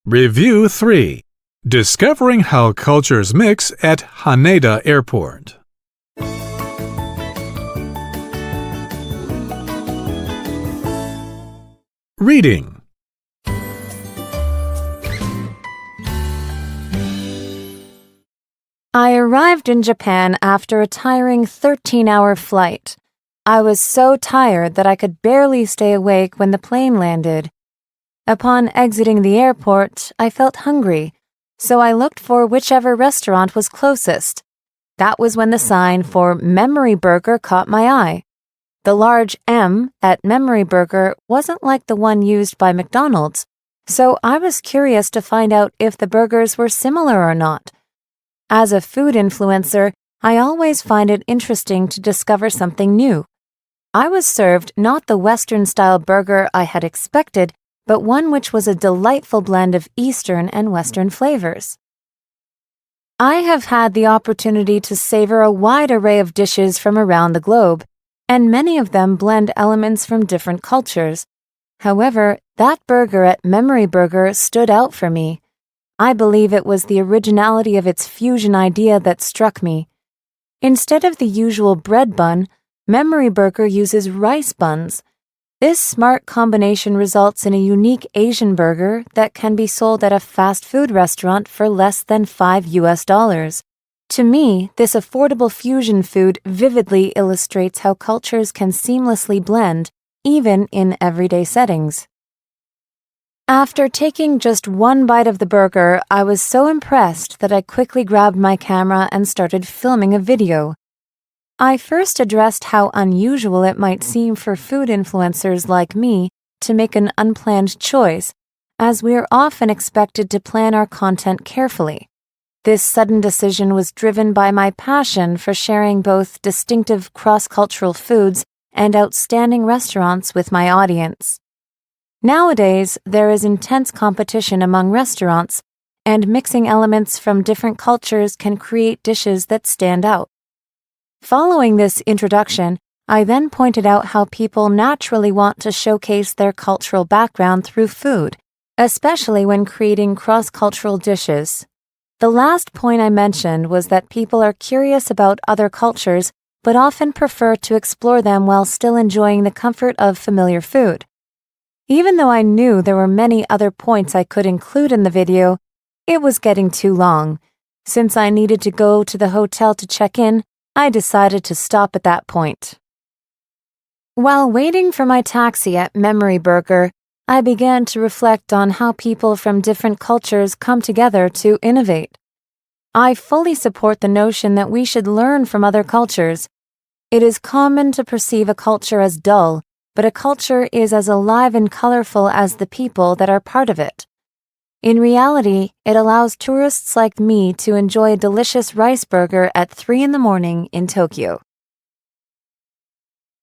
Review 3. Discovering how cultures mix at Haneda Airport. Reading. I arrived in Japan after a tiring 13-hour flight. I was so tired that I could barely stay awake when the plane landed. Upon exiting the airport, I felt hungry, so I looked for whichever restaurant was closest. That was when the sign for Memory Burger caught my eye. The large M at Memory Burger wasn't like the one used by McDonald's, so I was curious to find out if the burgers were similar or not. As a food influencer, I always find it interesting to discover something new. I was served not the Western-style burger I had expected, but one which was a delightful blend of Eastern and Western flavors. I have had the opportunity to savor a wide array of dishes from around the globe, and many of them blend elements from different cultures. However, that burger at Memory Burger stood out for me. I believe it was the originality of its fusion idea that struck me. Instead of the usual bread bun, Memory Burger uses rice buns. This smart combination results in a unique Asian burger that can be sold at a fast food restaurant for less than $5. To me, this affordable fusion food vividly illustrates how cultures can seamlessly blend, even in everyday settings. After taking just one bite of the burger, I was so impressed that I quickly grabbed my camera and started filming a video. I first addressed how unusual it might seem for food influencers like me to make an unplanned choice, as we are often expected to plan our content carefully. This sudden decision was driven by my passion for sharing both distinctive cross-cultural foods and outstanding restaurants with my audience. Nowadays, there is intense competition among restaurants, and mixing elements from different cultures can create dishes that stand out. Following this introduction, I then pointed out how people naturally want to showcase their cultural background through food, especially when creating cross-cultural dishes. The last point I mentioned was that people are curious about other cultures, but often prefer to explore them while still enjoying the comfort of familiar food. Even though I knew there were many other points I could include in the video, it was getting too long. Since I needed to go to the hotel to check in, I decided to stop at that point. While waiting for my taxi at Memory Burger, I began to reflect on how people from different cultures come together to innovate. I fully support the notion that we should learn from other cultures. It is common to perceive a culture as dull, but a culture is as alive and colorful as the people that are part of it. In reality, it allows tourists like me to enjoy a delicious rice burger at 3 in the morning in Tokyo.